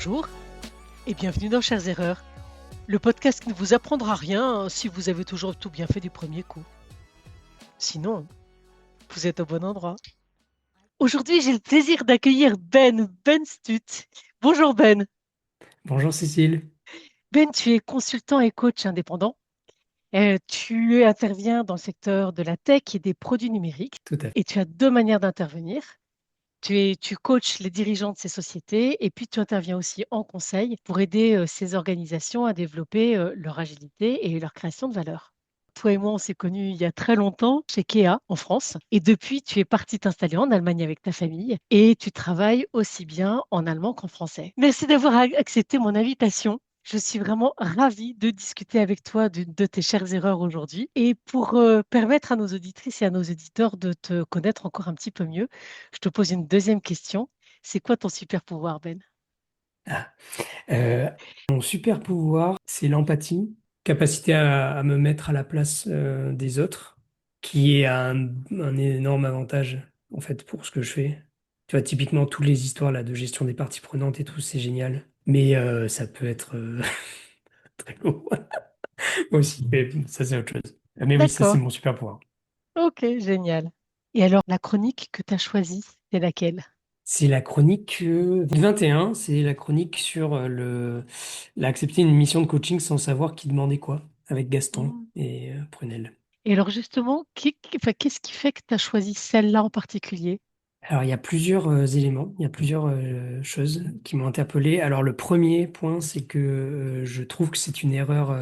Bonjour et bienvenue dans Chères Erreurs, le podcast qui ne vous apprendra rien si vous avez toujours tout bien fait du premier coup. Sinon, vous êtes au bon endroit. Aujourd'hui, j'ai le plaisir d'accueillir Ben Stutt. Bonjour Ben. Bonjour Cécile. Ben, tu es consultant et coach indépendant. Tu interviens dans le secteur de la tech et des produits numériques Tout à fait. et tu as deux manières d'intervenir. Tu coaches les dirigeants de ces sociétés et puis tu interviens aussi en conseil pour aider ces organisations à développer leur agilité et leur création de valeur. Toi et moi, on s'est connus il y a très longtemps chez Kea en France et depuis, tu es parti t'installer en Allemagne avec ta famille et tu travailles aussi bien en allemand qu'en français. Merci d'avoir accepté mon invitation. Je suis vraiment ravie de discuter avec toi de tes chères erreurs aujourd'hui et pour permettre à nos auditrices et à nos éditeurs de te connaître encore un petit peu mieux, je te pose une deuxième question. C'est quoi ton super pouvoir, Ben? Ah, euh, Mon super pouvoir, c'est l'empathie, capacité à me mettre à la place des autres, qui est un énorme avantage en fait pour ce que je fais. Tu vois, typiquement toutes les histoires là de gestion des parties prenantes et tout, c'est génial. Mais ça peut être très lourd aussi. Mais ça c'est autre chose. Mais oui, ça c'est D'accord, mon super pouvoir. ok, génial. Et alors, la chronique que tu as choisie, c'est laquelle? C'est la chronique 21, c'est la chronique sur l'accepter une mission de coaching sans savoir qui demandait quoi, avec Gaston Hmm. et Prunel. Et alors, justement, enfin, qu'est-ce qui fait que tu as choisi celle-là en particulier? Alors, il y a plusieurs éléments, il y a plusieurs choses qui m'ont interpellé. Alors, le premier point, c'est que je trouve que c'est une erreur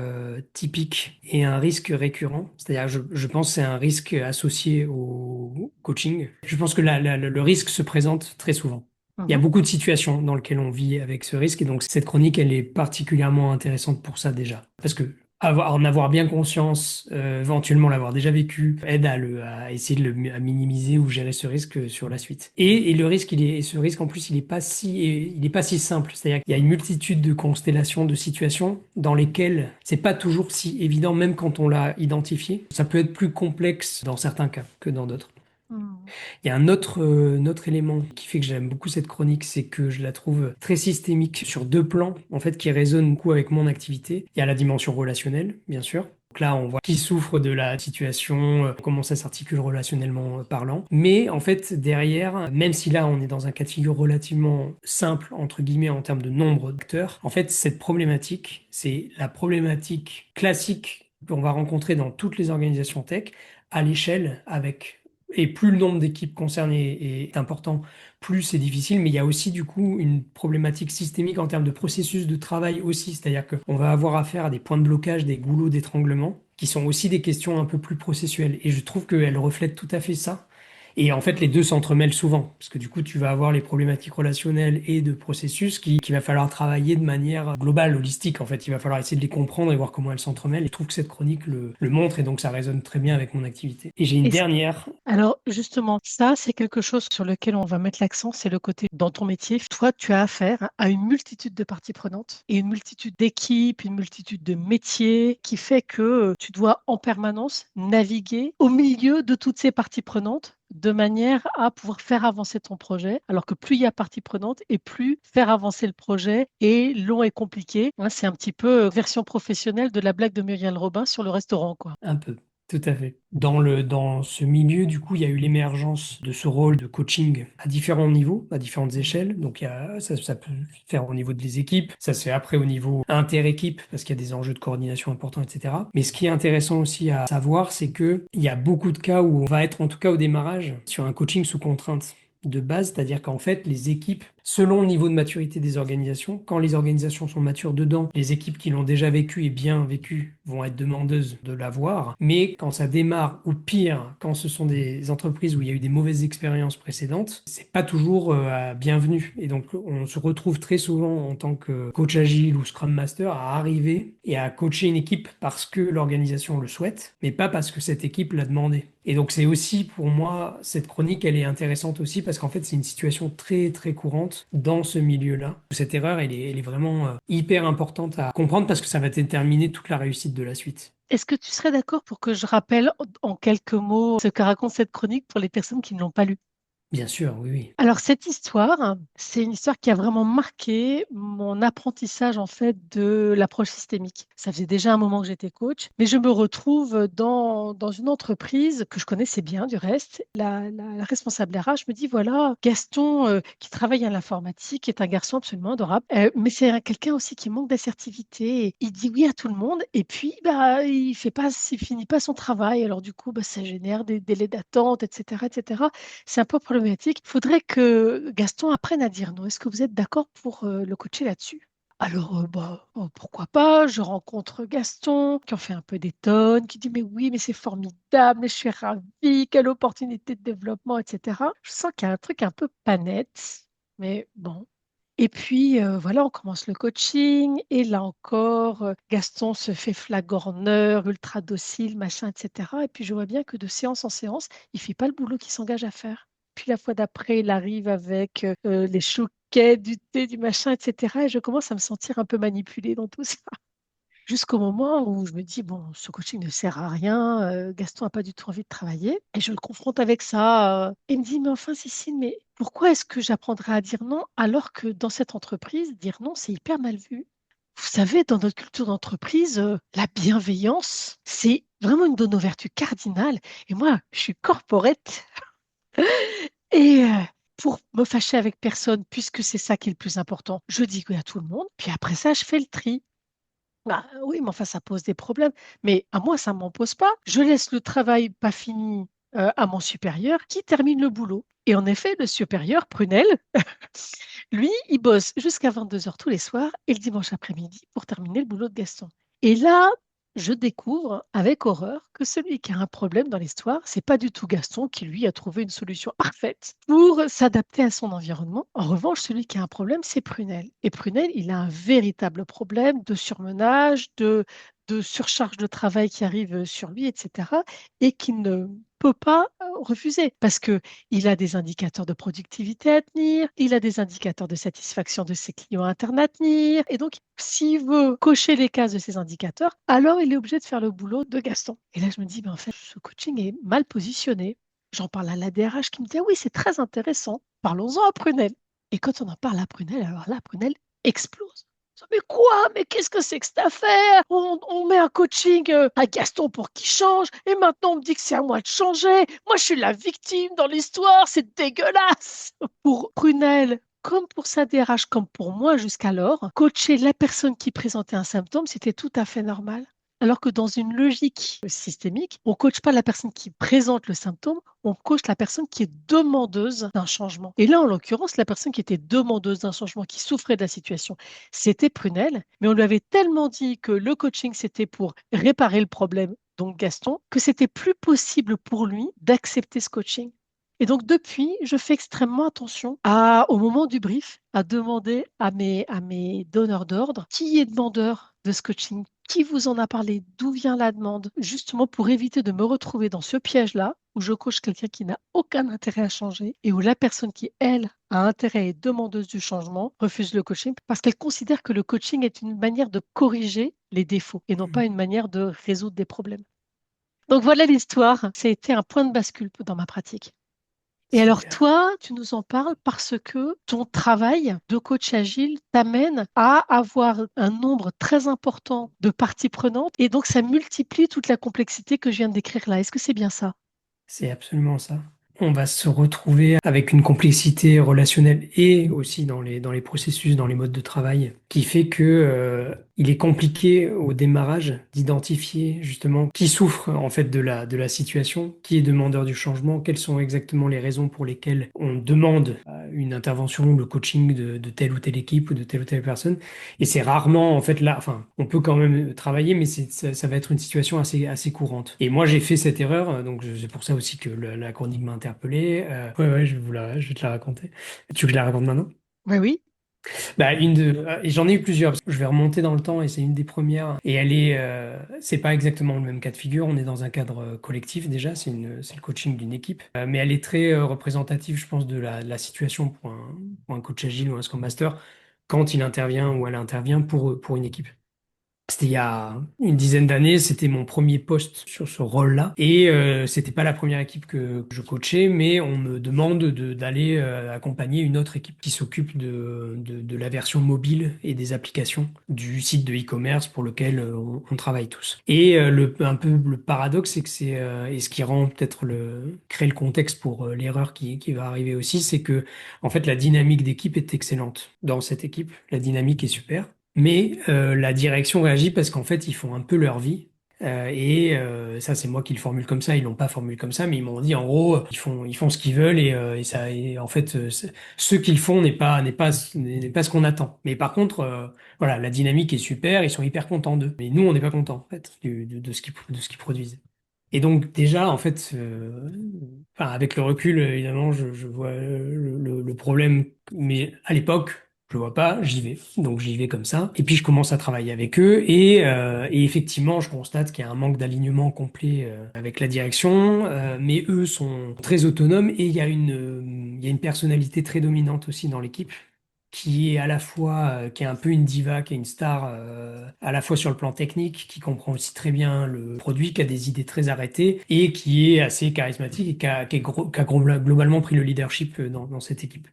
typique et un risque récurrent. C'est-à-dire, je pense que c'est un risque associé au coaching. Je pense que le risque se présente très souvent. Il y a Mhm. beaucoup de situations dans lesquelles on vit avec ce risque et donc cette chronique, elle est particulièrement intéressante pour ça déjà. Parce que en avoir bien conscience, éventuellement l'avoir déjà vécu, aide à essayer à minimiser ou gérer ce risque sur la suite. Et le risque, ce risque en plus, il est pas si simple. C'est-à-dire qu'il y a une multitude de constellations, de situations dans lesquelles c'est pas toujours si évident, même quand on l'a identifié. Ça peut être plus complexe dans certains cas que dans d'autres. Hmm. Il y a un autre élément qui fait que j'aime beaucoup cette chronique, c'est que je la trouve très systémique sur deux plans, en fait, qui résonnent beaucoup avec mon activité. Il y a la dimension relationnelle, bien sûr. Donc là, on voit qui souffre de la situation, comment ça s'articule relationnellement parlant. Mais en fait, derrière, même si là, on est dans un cas de figure relativement simple, entre guillemets, en termes de nombre d'acteurs, en fait, cette problématique, c'est la problématique classique qu'on va rencontrer dans toutes les organisations tech à l'échelle avec et plus le nombre d'équipes concernées est important, plus c'est difficile. Mais il y a aussi du coup une problématique systémique en termes de processus de travail aussi. C'est-à-dire qu'on va avoir affaire à des points de blocage, des goulots d'étranglement, qui sont aussi des questions un peu plus processuelles. Et je trouve qu'elle reflète tout à fait ça. Et en fait, les deux s'entremêlent souvent, parce que du coup, tu vas avoir les problématiques relationnelles et de processus qu'il va falloir travailler de manière globale, holistique. En fait, il va falloir essayer de les comprendre et voir comment elles s'entremêlent. Et je trouve que cette chronique le montre, et donc ça résonne très bien avec mon activité. Et j'ai une Est-ce dernière. Alors, justement, ça, c'est quelque chose sur lequel on va mettre l'accent, c'est le côté dans ton métier. Toi, tu as affaire à une multitude de parties prenantes et une multitude d'équipes, une multitude de métiers qui fait que tu dois en permanence naviguer au milieu de toutes ces parties prenantes de manière à pouvoir faire avancer ton projet, alors que plus il y a parties prenantes et plus faire avancer le projet est long et compliqué. Hein, c'est un petit peu version professionnelle de la blague de Muriel Robin sur le restaurant, quoi. Un peu, tout à fait. Dans ce milieu, du coup, il y a eu l'émergence de ce rôle de coaching à différents niveaux, à différentes Mhm. échelles. Donc, ça peut se faire au niveau des équipes, ça se fait après au niveau inter-équipe, parce qu'il y a des enjeux de coordination importants, etc. Mais ce qui est intéressant aussi à savoir, c'est que il y a beaucoup de cas où on va être, en tout cas au démarrage, sur un coaching sous contrainte de base, c'est-à-dire qu'en fait, les équipes, selon le niveau de maturité des organisations, quand les organisations sont matures dedans, les équipes qui l'ont déjà vécu et bien vécu vont être demandeuses de l'avoir. Mais quand ça démarre, ou pire, quand ce sont des entreprises où il y a eu des mauvaises expériences précédentes, c'est pas toujours bienvenu. Et donc, on se retrouve très souvent en tant que coach agile ou Scrum Master à arriver et à coacher une équipe parce que l'organisation le souhaite, mais pas parce que cette équipe l'a demandé. Et donc c'est aussi pour moi, cette chronique, elle est intéressante aussi parce qu'en fait c'est une situation très très courante dans ce milieu-là. Cette erreur, elle est vraiment hyper importante à comprendre parce que ça va déterminer toute la réussite de la suite. Est-ce que tu serais d'accord pour que je rappelle en quelques mots ce que raconte cette chronique pour les personnes qui ne l'ont pas lue? Bien sûr, oui, oui. Alors, cette histoire, c'est une histoire qui a vraiment marqué mon apprentissage en fait de l'approche systémique. Ça faisait déjà un moment que j'étais coach, mais je me retrouve dans une entreprise que je connaissais bien du reste. La responsable RH me dit, voilà, Gaston, qui travaille à l'informatique, est un garçon absolument adorable, mais c'est quelqu'un aussi qui manque d'assertivité. Il dit oui à tout le monde et puis bah, il finit pas son travail. Alors du coup, bah, ça génère des délais d'attente, etc., etc. C'est un peu problématique. Il faudrait que Gaston apprenne à dire non. Est-ce que vous êtes d'accord pour le coacher là-dessus? Alors, bah, pourquoi pas? Je rencontre Gaston, qui en fait un peu des tonnes, qui dit, mais oui, mais c'est formidable, mais je suis ravie, quelle opportunité de développement, etc. Je sens qu'il y a un truc un peu pas net, mais bon. Et puis, voilà, on commence le coaching, et là encore, Gaston se fait flagorneur, ultra docile, machin, etc. Et puis, je vois bien que de séance en séance, il fait pas le boulot qu'il s'engage à faire. Puis la fois d'après, il arrive avec les chouquettes, du thé, du machin, etc. Et je commence à me sentir un peu manipulée dans tout ça. Jusqu'au moment où je me dis, bon, ce coaching ne sert à rien, Gaston n'a pas du tout envie de travailler. Et je le confronte avec ça. Et il me dit, mais enfin, Cécile, mais pourquoi est-ce que j'apprendrai à dire non alors que dans cette entreprise, dire non, c'est hyper mal vu? Vous savez, dans notre culture d'entreprise, la bienveillance, c'est vraiment une de nos vertus cardinales. Et moi, je suis corporate. Et pour me fâcher avec personne, puisque c'est ça qui est le plus important, je dis oui à tout le monde. Puis après ça, je fais le tri. Bah, oui, mais enfin, ça pose des problèmes. Mais à moi, ça ne m'en pose pas. Je laisse le travail pas fini à mon supérieur qui termine le boulot. Et en effet, le supérieur, Prunel, lui, il bosse jusqu'à 22 heures tous les soirs et le dimanche après-midi pour terminer le boulot de Gaston. Et là, je découvre avec horreur que celui qui a un problème dans l'histoire, c'est pas du tout Gaston qui, lui, a trouvé une solution parfaite pour s'adapter à son environnement. En revanche, celui qui a un problème, c'est Prunel. Et Prunel, il a un véritable problème de surmenage, de surcharge de travail qui arrive sur lui, etc. et qui ne peut pas refuser parce que il a des indicateurs de productivité à tenir, il a des indicateurs de satisfaction de ses clients internes à tenir. Et donc, s'il veut cocher les cases de ces indicateurs, alors il est obligé de faire le boulot de Gaston. Et là, je me dis, ben, en fait, ce coaching est mal positionné. J'en parle à la DRH qui me dit, ah oui, c'est très intéressant. Parlons-en à Prunel. Et quand on en parle à Prunel, alors là, Prunel explose. Mais quoi? Mais qu'est-ce que c'est que cette affaire? On met un coaching à Gaston pour qu'il change, et maintenant on me dit que c'est à moi de changer. Moi, je suis la victime dans l'histoire, c'est dégueulasse. Pour Prunel, comme pour sa DRH, comme pour moi jusqu'alors, coacher la personne qui présentait un symptôme, c'était tout à fait normal. Alors que dans une logique systémique, on ne coach pas la personne qui présente le symptôme, on coach la personne qui est demandeuse d'un changement. Et là, en l'occurrence, la personne qui était demandeuse d'un changement, qui souffrait de la situation, c'était Prunel, mais on lui avait tellement dit que le coaching, c'était pour réparer le problème, donc Gaston, que c'était plus possible pour lui d'accepter ce coaching. Et donc, depuis, je fais extrêmement attention au moment du brief, à demander à mes donneurs d'ordre qui est demandeur de ce coaching, qui vous en a parlé, d'où vient la demande, justement pour éviter de me retrouver dans ce piège-là où je coach quelqu'un qui n'a aucun intérêt à changer et où la personne qui, elle, a intérêt et est demandeuse du changement refuse le coaching parce qu'elle considère que le coaching est une manière de corriger les défauts et non pas une manière de résoudre des problèmes. Donc voilà l'histoire. Ça a été un point de bascule dans ma pratique. Et C'est alors toi, tu nous en parles parce que ton travail de coach agile t'amène à avoir un nombre très important de parties prenantes et donc ça multiplie toute la complexité que je viens de décrire là. Est-ce que c'est bien ça? c'est absolument ça. On va se retrouver avec une complexité relationnelle et aussi dans les processus, dans les modes de travail, qui fait que, il est compliqué au démarrage d'identifier justement qui souffre en fait de la situation, qui est demandeur du changement, quelles sont exactement les raisons pour lesquelles on demande une intervention, le coaching de telle ou telle équipe ou de telle ou telle personne. Et c'est rarement, en fait, là, enfin, on peut quand même travailler, mais ça va être une situation assez courante. Et moi, j'ai fait cette erreur, donc c'est pour ça aussi que la chronique m'a interpellé. Ouais, je vais te la raconter. Tu veux que je la raconte maintenant? Oui, oui. Bah, et j'en ai eu plusieurs, parce que je vais remonter dans le temps et c'est une des premières. Et c'est pas exactement le même cas de figure. On est dans un cadre collectif déjà, c'est le coaching d'une équipe. Mais elle est très représentative, je pense, de la situation pour un coach agile ou un Scrum Master quand il intervient ou elle intervient pour une équipe. C'était il y a une dizaine d'années, c'était mon premier poste sur ce rôle-là. Et c'était pas la première équipe que je coachais, mais on me demande d'aller accompagner une autre équipe qui s'occupe de la version mobile et des applications du site de e-commerce pour lequel on travaille tous. Et un peu le paradoxe, c'est que et ce qui rend peut-être crée le contexte pour l'erreur qui va arriver aussi, c'est que en fait la dynamique d'équipe est excellente dans cette équipe. La dynamique est super. Mais la direction réagit parce qu'en fait, ils font un peu leur vie. Ça, c'est moi qui le formule comme ça. Ils l'ont pas formulé comme ça, mais ils m'ont dit en gros, ils font ce qu'ils veulent et en fait, ce qu'ils font n'est pas ce qu'on attend. Mais par contre, voilà, la dynamique est super. Ils sont hyper contents d'eux. Mais nous, on n'est pas contents en fait de ce qu'ils produisent. Et donc déjà, en fait, enfin, avec le recul, évidemment, je vois le problème. Mais à l'époque, je le vois pas, j'y vais. Donc j'y vais comme ça. Et puis je commence à travailler avec eux. Et effectivement, je constate qu'il y a un manque d'alignement complet avec la direction. Mais eux sont très autonomes et il y a une personnalité très dominante aussi dans l'équipe qui est à la fois, qui est un peu une diva, qui est une star, à la fois sur le plan technique, qui comprend aussi très bien le produit, qui a des idées très arrêtées et qui est assez charismatique et qui a globalement pris le leadership dans cette équipe.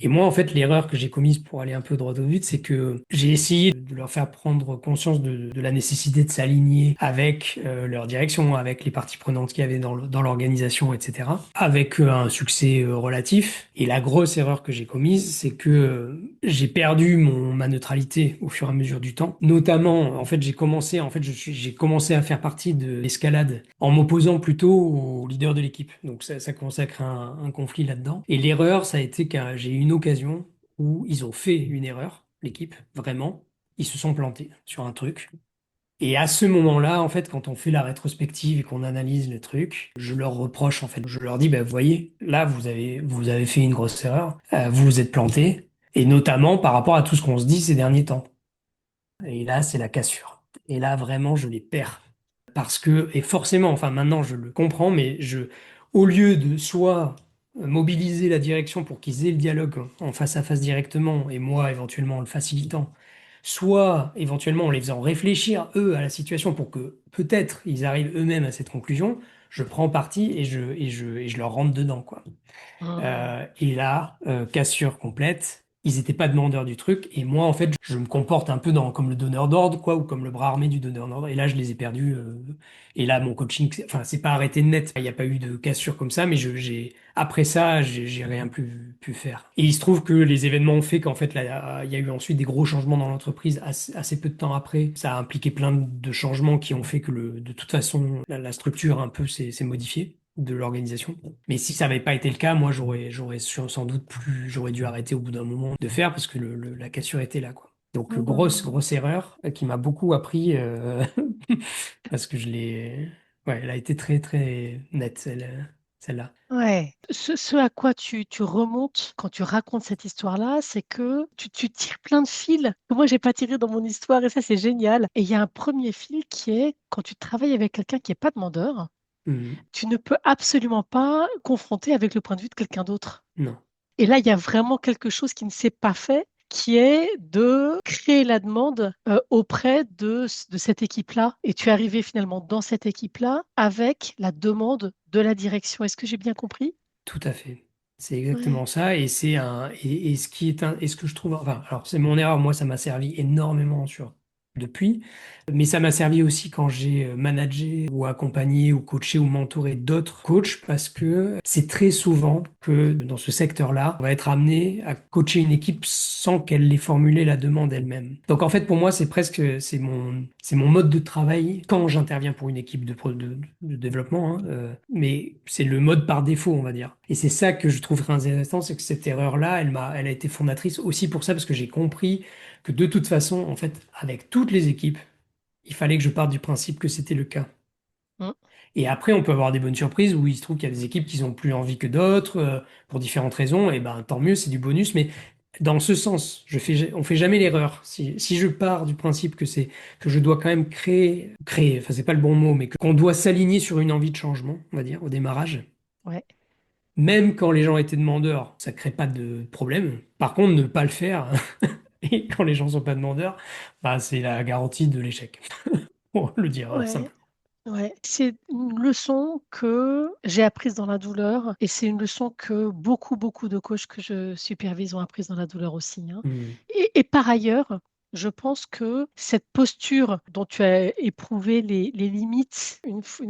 Et moi, en fait, l'erreur que j'ai commise pour aller un peu droit au but, c'est que j'ai essayé de leur faire prendre conscience de la nécessité de s'aligner avec leur direction, avec les parties prenantes qu'il y avait dans l'organisation, etc. Avec un succès relatif. Et la grosse erreur que j'ai commise, c'est que j'ai perdu ma neutralité au fur et à mesure du temps. Notamment, en fait, j'ai commencé à faire partie de l'escalade en m'opposant plutôt au leader de l'équipe. Donc ça commençait à créer un conflit là-dedans. Et l'erreur, ça a été que j'ai eu une occasion où ils ont fait une erreur, l'équipe, vraiment. Ils se sont plantés sur un truc. Et à ce moment-là, en fait, quand on fait la rétrospective et qu'on analyse le truc, je leur reproche, en fait. Je leur dis, bah, vous voyez, là, vous avez fait une grosse erreur. Vous vous êtes plantés. Et notamment par rapport à tout ce qu'on se dit ces derniers temps. Et là, c'est la cassure. Et là, vraiment, je les perds. Parce que, et forcément, enfin maintenant je le comprends, mais au lieu de soit mobiliser la direction pour qu'ils aient le dialogue en face à face directement, et moi éventuellement en le facilitant, soit éventuellement en les faisant réfléchir eux à la situation pour que peut-être ils arrivent eux-mêmes à cette conclusion, je prends parti et je leur rentre dedans, quoi. Hum, Et là, cassure complète. Ils n'étaient pas demandeurs du truc. Et moi, en fait, je me comporte un peu comme le donneur d'ordre, quoi, ou comme le bras armé du donneur d'ordre. Et là, je les ai perdus. Et là, mon coaching, enfin, c'est pas arrêté net. Il n'y a pas eu de cassure comme ça, mais après ça, j'ai rien pu faire. Et il se trouve que les événements ont fait qu'en fait, là, il y a eu ensuite des gros changements dans l'entreprise assez peu de temps après. Ça a impliqué plein de changements qui ont fait que de toute façon, la structure un peu s'est modifiée de l'organisation. Mais si ça n'avait pas été le cas, moi sans doute j'aurais dû arrêter au bout d'un moment de faire parce que la cassure était là, quoi. Donc hum. grosse erreur qui m'a beaucoup appris parce que ouais, elle a été très nette celle-là. Ouais. Ce à quoi tu remontes quand tu racontes cette histoire-là, c'est que tu tires plein de fils que moi, j'ai pas tiré dans mon histoire et ça, c'est génial. Et il y a un premier fil qui est quand tu travailles avec quelqu'un qui n'est pas demandeur, Mhm. tu ne peux absolument pas confronter avec le point de vue de quelqu'un d'autre. Non, Et là, il y a vraiment quelque chose qui ne s'est pas fait, qui est de créer la demande auprès de cette équipe-là. Et tu es arrivé finalement dans cette équipe-là avec la demande de la direction. Est-ce que j'ai bien compris? tout à fait. C'est exactement Ouais. ça et ce qui est et ce que je trouve enfin alors c'est mon erreur, moi ça m'a servi énormément depuis. Mais ça m'a servi aussi quand j'ai managé ou accompagné ou coaché ou mentoré d'autres coachs parce que c'est très souvent que dans ce secteur-là, on va être amené à coacher une équipe sans qu'elle ait formulé la demande elle-même. Donc en fait, pour moi, c'est mon mode de travail quand j'interviens pour une équipe de développement, hein, mais c'est le mode par défaut, on va dire. Et c'est ça que je trouve très intéressant, c'est que cette erreur-là, elle a été fondatrice aussi pour ça parce que j'ai compris que de toute façon, en fait, avec toutes les équipes, il fallait que je parte du principe que c'était le cas. Mm. Et après, on peut avoir des bonnes surprises où il se trouve qu'il y a des équipes qui ont plus envie que d'autres, pour différentes raisons, et ben tant mieux, c'est du bonus. Mais dans ce sens, on fait jamais l'erreur. Si je pars du principe que je dois quand même créer, enfin c'est pas le bon mot, mais qu'on doit s'aligner sur une envie de changement, on va dire, au démarrage. Ouais. Même quand les gens étaient demandeurs, ça crée pas de problème. Par contre, ne pas le faire, Et quand les gens sont pas demandeurs, bah, c'est la garantie de l'échec, pour le dire Ouais. simplement. Ouais, c'est une leçon que j'ai apprise dans la douleur et c'est une leçon que beaucoup de coachs que je supervise ont apprise dans la douleur aussi, hein. Hmm. Et par ailleurs, je pense que cette posture dont tu as éprouvé les limites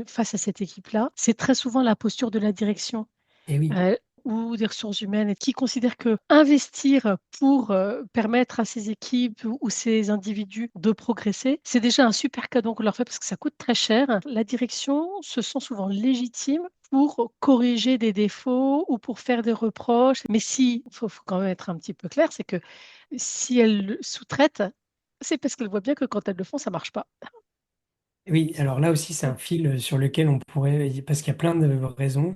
face à cette équipe-là, c'est très souvent la posture de la direction Et oui. euh, ou des ressources humaines et qui considèrent que investir pour permettre à ces équipes ou ces individus de progresser, c'est déjà un super cadeau qu'on leur fait parce que ça coûte très cher. La direction se sent souvent légitime pour corriger des défauts ou pour faire des reproches. Mais si, faut quand même être un petit peu clair, c'est que si elles le sous-traitent, c'est parce qu'elles voient bien que quand elles le font, ça marche pas. Oui, alors là aussi, c'est un fil sur lequel on pourrait, parce qu'il y a plein de raisons.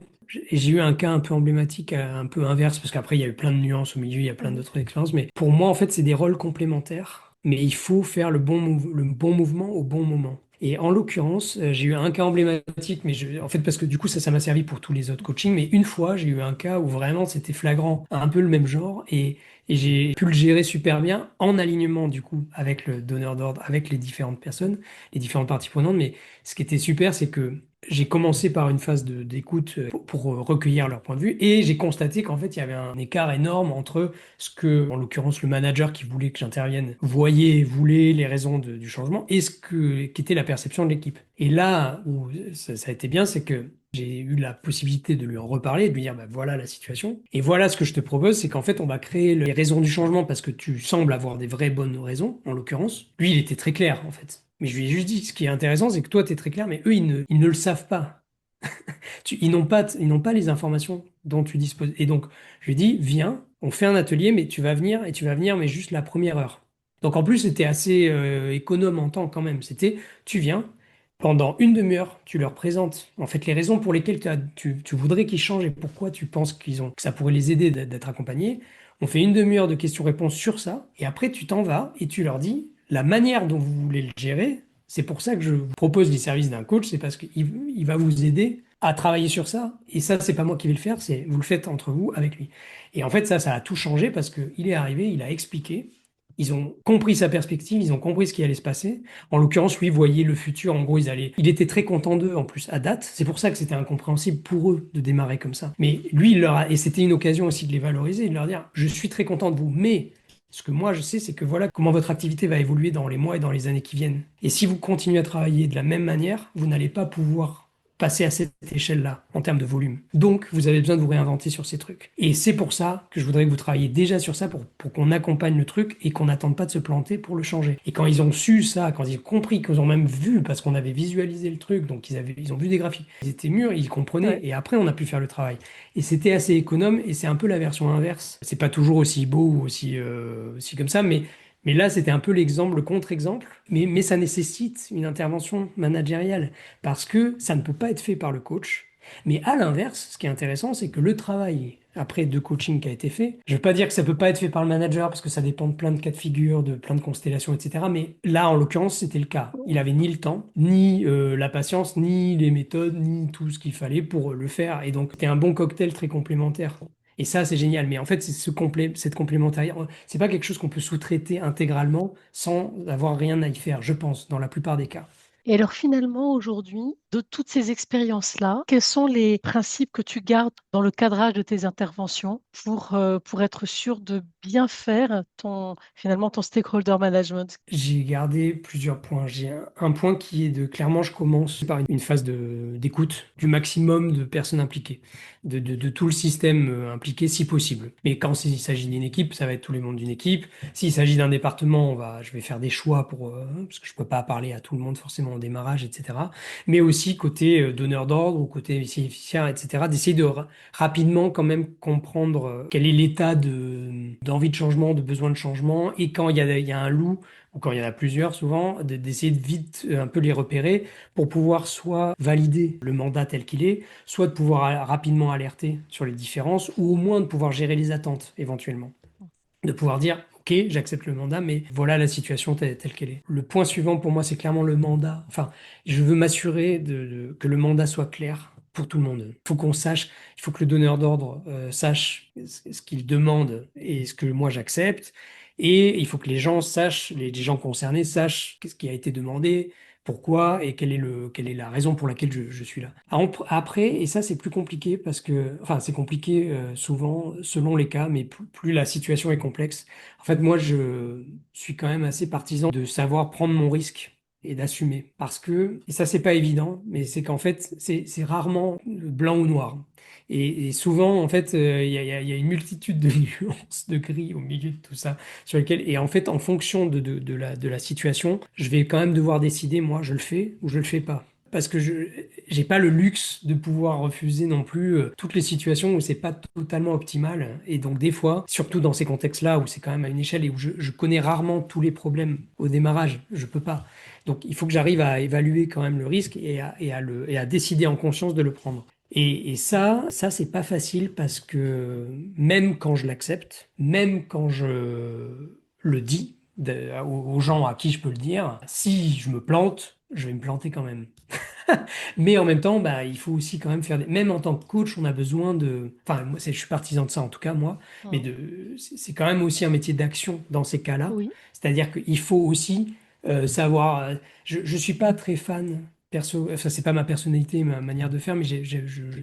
Et j'ai eu un cas un peu emblématique, un peu inverse, parce qu'après, il y a eu plein de nuances au milieu, il y a plein Mhm. d'autres expériences. Mais pour moi, en fait, c'est des rôles complémentaires, mais il faut faire le bon mouvement au bon moment. Et en l'occurrence, j'ai eu un cas emblématique, mais en fait, parce que du coup, ça m'a servi pour tous les autres coachings. Mais une fois, j'ai eu un cas où vraiment c'était flagrant, un peu le même genre, et j'ai pu le gérer super bien en alignement, du coup, avec le donneur d'ordre, avec les différentes personnes, les différentes parties prenantes. Mais ce qui était super, c'est que j'ai commencé par une phase d'écoute pour recueillir leur point de vue et j'ai constaté qu'en fait, il y avait un écart énorme entre ce que, en l'occurrence, le manager qui voulait que j'intervienne voyait et voulait les raisons du changement et qu'était la perception de l'équipe. Et là où ça a été bien, c'est que j'ai eu la possibilité de lui en reparler et de lui dire, bah, voilà la situation. Et voilà ce que je te propose, c'est qu'en fait, on va créer les raisons du changement parce que tu sembles avoir des vraies bonnes raisons, en l'occurrence. Lui, il était très clair, en fait. Mais je lui ai juste dit, ce qui est intéressant, c'est que toi, tu es très clair, mais eux, ils ne le savent pas. Ils n'ont pas les informations dont tu disposes. Et donc, je lui ai dit, viens, on fait un atelier, mais tu vas venir, et tu vas venir, mais juste la première heure. Donc, en plus, c'était assez économe en temps quand même. C'était, tu viens, pendant une demi-heure, tu leur présentes, en fait, les raisons pour lesquelles tu voudrais qu'ils changent et pourquoi tu penses que ça pourrait les aider d'être accompagnés. On fait une demi-heure de questions-réponses sur ça, et après, tu t'en vas et tu leur dis, la manière dont vous voulez le gérer, c'est pour ça que je vous propose les services d'un coach, c'est parce qu'il va vous aider à travailler sur ça. Et ça, c'est pas moi qui vais le faire, c'est vous le faites entre vous avec lui. Et en fait, ça a tout changé parce qu'il est arrivé, il a expliqué. Ils ont compris sa perspective, ils ont compris ce qui allait se passer. En l'occurrence, lui voyait le futur. En gros, il était très content d'eux en plus à date. C'est pour ça que c'était incompréhensible pour eux de démarrer comme ça. Mais lui, et c'était une occasion aussi de les valoriser, de leur dire, je suis très content de vous, mais ce que moi je sais, c'est que voilà comment votre activité va évoluer dans les mois et dans les années qui viennent. Et si vous continuez à travailler de la même manière, vous n'allez pas pouvoir passer à cette échelle-là en termes de volume. Donc, vous avez besoin de vous réinventer sur ces trucs. Et c'est pour ça que je voudrais que vous travailliez déjà sur ça pour qu'on accompagne le truc et qu'on n'attende pas de se planter pour le changer. Et quand ils ont su ça, quand ils ont compris, qu'ils ont même vu, parce qu'on avait visualisé le truc, donc ils ont vu des graphiques, ils étaient mûrs, ils comprenaient, Ouais. et après on a pu faire le travail. Et c'était assez économe, et c'est un peu la version inverse. C'est pas toujours aussi beau ou aussi comme ça, mais là, c'était un peu l'exemple, le contre-exemple, mais ça nécessite une intervention managériale parce que ça ne peut pas être fait par le coach. Mais à l'inverse, ce qui est intéressant, c'est que le travail après de coaching qui a été fait, je ne veux pas dire que ça peut pas être fait par le manager parce que ça dépend de plein de cas de figure, de plein de constellations, etc. Mais là, en l'occurrence, c'était le cas. Il avait ni le temps, ni la patience, ni les méthodes, ni tout ce qu'il fallait pour le faire. Et donc, c'était un bon cocktail très complémentaire. Et ça, c'est génial. Mais en fait, cette complémentarité, c'est pas quelque chose qu'on peut sous-traiter intégralement sans avoir rien à y faire, je pense, dans la plupart des cas. Et alors finalement, aujourd'hui, de toutes ces expériences-là, quels sont les principes que tu gardes dans le cadrage de tes interventions pour être sûr de bien faire finalement ton stakeholder management? J'ai gardé plusieurs points. J'ai un point qui est de clairement, je commence par une phase d'écoute du maximum de personnes impliquées, de tout le système impliqué si possible. Mais quand il s'agit d'une équipe, ça va être tous les membres d'une équipe. S'il s'agit d'un département, je vais faire des choix parce que je peux pas parler à tout le monde forcément au démarrage, etc. Mais aussi côté donneur d'ordre ou côté bénéficiaire, etc. D'essayer de rapidement quand même comprendre quel est l'état d'envie de changement, de besoin de changement et quand il y a un loup ou quand il y en a plusieurs souvent, d'essayer de vite un peu les repérer pour pouvoir soit valider le mandat tel qu'il est, soit de pouvoir rapidement alerter sur les différences, ou au moins de pouvoir gérer les attentes éventuellement. De pouvoir dire, OK, j'accepte le mandat, mais voilà la situation telle qu'elle est. Le point suivant pour moi, c'est clairement le mandat. Enfin, je veux m'assurer que le mandat soit clair pour tout le monde. Il faut qu'on sache, il faut que le donneur d'ordre sache ce qu'il demande et ce que moi j'accepte. Et il faut que les gens sachent, les gens concernés sachent qu'est-ce qui a été demandé, pourquoi et quelle est la raison pour laquelle je suis là. Après, et ça c'est plus compliqué parce que, enfin c'est compliqué souvent selon les cas, mais plus la situation est complexe. En fait, moi je suis quand même assez partisan de savoir prendre mon risque et d'assumer. Parce que, et ça c'est pas évident, mais c'est qu'en fait c'est rarement blanc ou noir. Et souvent, en fait, il y a une multitude de nuances de gris au milieu de tout ça sur lesquels, et en fait, en fonction de la situation, je vais quand même devoir décider, moi, je le fais ou je le fais pas. Parce que je j'ai pas le luxe de pouvoir refuser non plus toutes les situations où c'est pas totalement optimal. Et donc, des fois, surtout dans ces contextes-là où c'est quand même à une échelle et où je connais rarement tous les problèmes au démarrage, je peux pas. Donc, il faut que j'arrive à évaluer quand même le risque et à décider en conscience de le prendre. Et ça c'est pas facile parce que même quand je l'accepte, même quand je le dis aux gens à qui je peux le dire, si je me plante, je vais me planter quand même. Mais en même temps, bah, il faut aussi quand même faire Même en tant que coach, on a besoin de... Enfin, moi, je suis partisan de ça, en tout cas, moi. Mais Mm. c'est quand même aussi un métier d'action dans ces cas-là. Oui. C'est-à-dire qu'il faut aussi savoir... je suis pas très fan, perso... Enfin, c'est pas ma personnalité, ma manière de faire, mais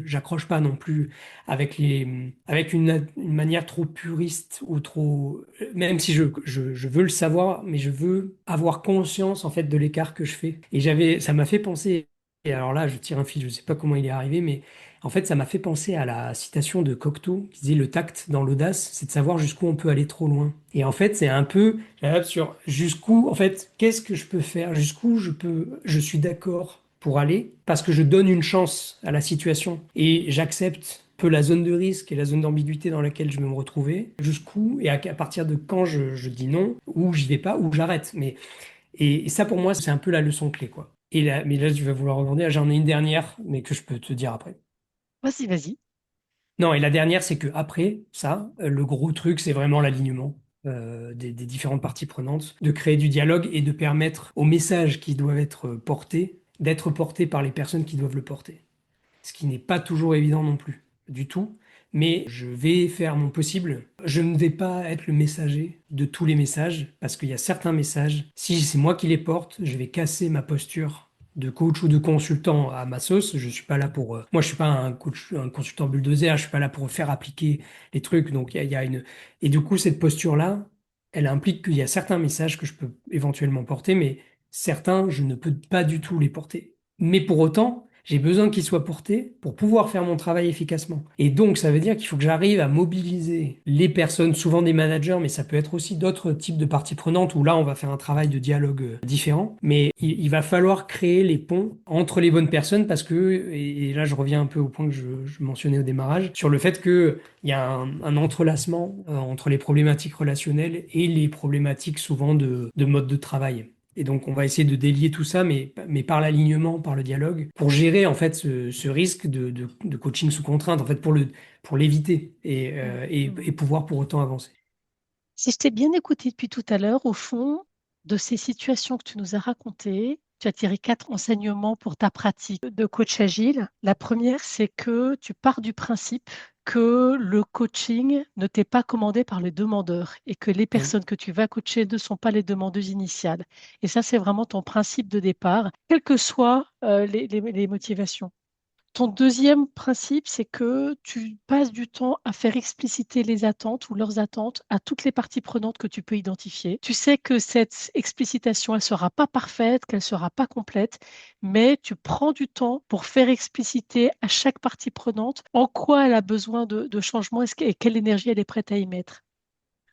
j'accroche pas non plus avec une manière trop puriste ou trop... Même si je veux le savoir, mais je veux avoir conscience, en fait, de l'écart que je fais. Et ça m'a fait penser... Et alors là, je tire un fil, je ne sais pas comment il est arrivé, mais en fait, ça m'a fait penser à la citation de Cocteau qui disait le tact dans l'audace, c'est de savoir jusqu'où on peut aller trop loin. Et en fait, c'est un peu sur jusqu'où, en fait, qu'est-ce que je peux faire, jusqu'où je suis d'accord pour aller, parce que je donne une chance à la situation et j'accepte un peu la zone de risque et la zone d'ambiguïté dans laquelle je vais me retrouver, jusqu'où et à partir de quand je dis non, ou j'y vais pas, ou j'arrête. Et ça, pour moi, c'est un peu la leçon clé, quoi. Et là, mais là, je vais vouloir rebondir. J'en ai une dernière, mais que je peux te dire après. Vas-y, vas-y. Non, et la dernière, c'est que après ça, le gros truc, c'est vraiment l'alignement des différentes parties prenantes, de créer du dialogue et de permettre aux messages qui doivent être portés d'être portés par les personnes qui doivent le porter. Ce qui n'est pas toujours évident non plus, du tout. Mais je vais faire mon possible. Je ne vais pas être le messager de tous les messages, parce qu'il y a certains messages, si c'est moi qui les porte, je vais casser ma posture de coach ou de consultant à ma sauce. Je suis pas là pour... moi, je suis pas un coach, un consultant bulldozer, je suis pas là pour faire appliquer les trucs. Donc, il y a une... Et du coup, cette posture-là, elle implique qu'il y a certains messages que je peux éventuellement porter, mais certains, je ne peux pas du tout les porter. Mais pour autant, j'ai besoin qu'ils soient portés pour pouvoir faire mon travail efficacement. Et donc, ça veut dire qu'il faut que j'arrive à mobiliser les personnes, souvent des managers, mais ça peut être aussi d'autres types de parties prenantes où là, on va faire un travail de dialogue différent. Mais il va falloir créer les ponts entre les bonnes personnes parce que, et là, je reviens un peu au point que je mentionnais au démarrage, sur le fait qu'il y a un entrelacement entre les problématiques relationnelles et les problématiques souvent de mode de travail. Et donc, on va essayer de délier tout ça, mais par l'alignement, par le dialogue, pour gérer en fait ce risque de coaching sous contrainte, en fait, pour l'éviter Mm, et mm. pouvoir pour autant avancer. Si je t'ai bien écouté depuis tout à l'heure, au fond, de ces situations que tu nous as racontées, tu as tiré 4 enseignements pour ta pratique de coach agile. La première, c'est que tu pars du principe que le coaching ne t'est pas commandé par le demandeur et que les Oui, personnes que tu vas coacher ne sont pas les demandeuses initiales. Et ça, c'est vraiment ton principe de départ, quelles que soient les motivations. Ton deuxième principe, c'est que tu passes du temps à faire expliciter les attentes ou leurs attentes à toutes les parties prenantes que tu peux identifier. Tu sais que cette explicitation, elle ne sera pas parfaite, qu'elle ne sera pas complète, mais tu prends du temps pour faire expliciter à chaque partie prenante en quoi elle a besoin de changement et quelle énergie elle est prête à y mettre.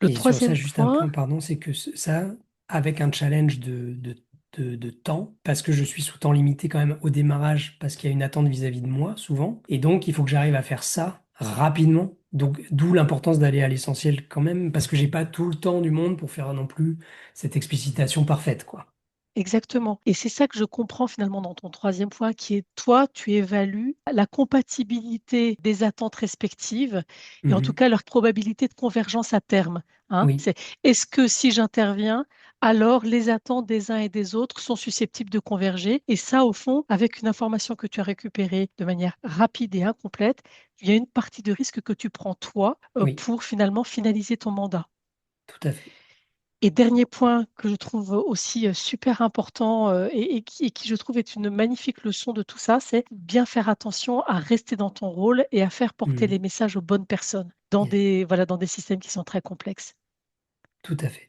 Le et sur ça, troisième juste un point, point, pardon, c'est que ça, avec un challenge de temps, parce que je suis sous temps limité quand même au démarrage, parce qu'il y a une attente vis-à-vis de moi, souvent, et donc il faut que j'arrive à faire ça rapidement. Donc, d'où l'importance d'aller à l'essentiel quand même, parce que j'ai pas tout le temps du monde pour faire non plus cette explicitation parfaite, quoi. exactement. Et c'est ça que je comprends finalement dans ton troisième point, qui est toi, tu évalues la compatibilité des attentes respectives et en tout Mhm. cas leur probabilité de convergence à terme. Hein. Oui, C'est est-ce que si j'interviens, alors les attentes des uns et des autres sont susceptibles de converger? Et ça, au fond, avec une information que tu as récupérée de manière rapide et incomplète, il y a une partie de risque que tu prends toi oui, pour finalement finaliser ton mandat. tout à fait. Et dernier point que je trouve aussi super important et qui, je trouve, est une magnifique leçon de tout ça, c'est bien faire attention à rester dans ton rôle et à faire porter Mhm. les messages aux bonnes personnes Yes, voilà, dans des systèmes qui sont très complexes. tout à fait.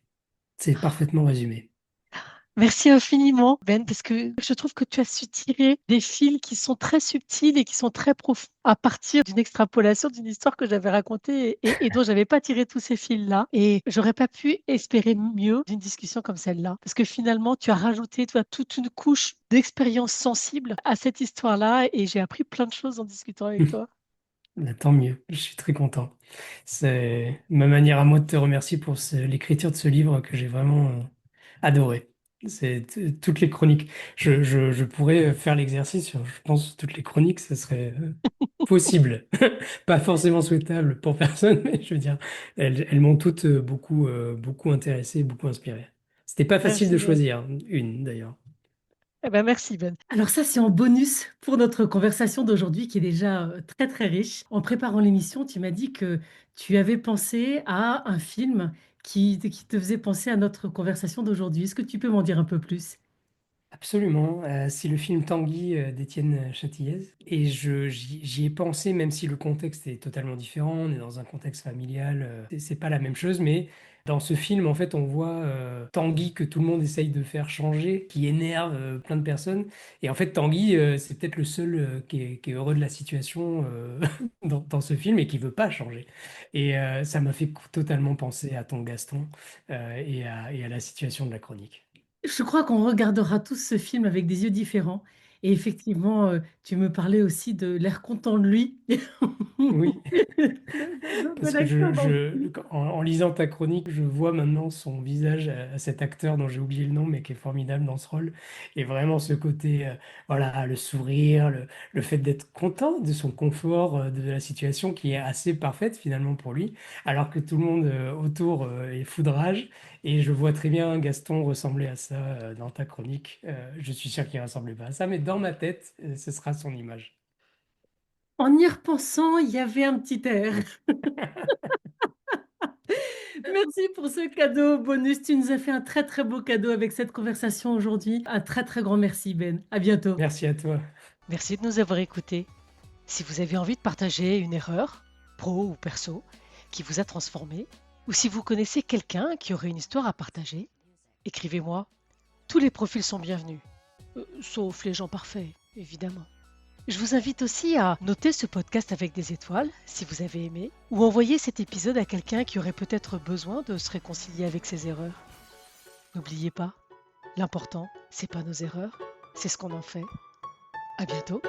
C'est parfaitement résumé. Merci infiniment, Ben, parce que je trouve que tu as su tirer des fils qui sont très subtils et qui sont très profonds à partir d'une extrapolation d'une histoire que j'avais racontée et dont j'avais pas tiré tous ces fils-là. Et j'aurais pas pu espérer mieux d'une discussion comme celle-là, parce que finalement, tu as rajouté, toi, toute une couche d'expérience sensible à cette histoire-là et j'ai appris plein de choses en discutant avec toi. Bah, tant mieux, je suis très content. C'est ma manière à moi de te remercier pour l'écriture de ce livre que j'ai vraiment adoré. Toutes les chroniques. Je pourrais faire l'exercice sur, je pense, toutes les chroniques, ce serait possible. Pas forcément souhaitable pour personne, mais je veux dire, elles m'ont toutes beaucoup intéressé, beaucoup inspiré. C'était pas facile de Merci, Ben. choisir une, d'ailleurs. Eh ben, merci, Ben. Alors ça, c'est en bonus pour notre conversation d'aujourd'hui qui est déjà très très riche. En préparant l'émission, tu m'as dit que tu avais pensé à un film qui te faisait penser à notre conversation d'aujourd'hui. Est-ce que tu peux m'en dire un peu plus? Absolument, c'est le film Tanguy d'Étienne Châtillez et j'y ai pensé même si le contexte est totalement différent, on est dans un contexte familial, c'est pas la même chose, mais dans ce film en fait on voit Tanguy que tout le monde essaye de faire changer, qui énerve plein de personnes et en fait Tanguy c'est peut-être le seul qui est heureux de la situation dans ce film et qui veut pas changer et ça m'a fait totalement penser à ton Gaston et à la situation de la chronique. Je crois qu'on regardera tous ce film avec des yeux différents. Et effectivement, tu me parlais aussi de l'air content de lui. Oui. Le Parce bon que acteur dans le film. en lisant ta chronique, je vois maintenant son visage à cet acteur dont j'ai oublié le nom, mais qui est formidable dans ce rôle. Et vraiment ce côté, voilà, le sourire, le fait d'être content de son confort, de la situation qui est assez parfaite finalement pour lui, alors que tout le monde autour est fou de rage. Et je vois très bien Gaston ressembler à ça dans ta chronique. Je suis sûr qu'il ne ressemblait pas à ça, mais dans ma tête, ce sera son image. En y repensant, il y avait un petit air. Merci pour ce cadeau bonus. Tu nous as fait un très très beau cadeau avec cette conversation aujourd'hui. Un très très grand merci, Ben. À bientôt. Merci à toi. Merci de nous avoir écoutés. Si vous avez envie de partager une erreur, pro ou perso, qui vous a transformé, ou si vous connaissez quelqu'un qui aurait une histoire à partager, écrivez-moi. Tous les profils sont bienvenus, sauf les gens parfaits, évidemment. Je vous invite aussi à noter ce podcast avec des étoiles, si vous avez aimé, ou envoyer cet épisode à quelqu'un qui aurait peut-être besoin de se réconcilier avec ses erreurs. N'oubliez pas, l'important, c'est pas nos erreurs, c'est ce qu'on en fait. À bientôt.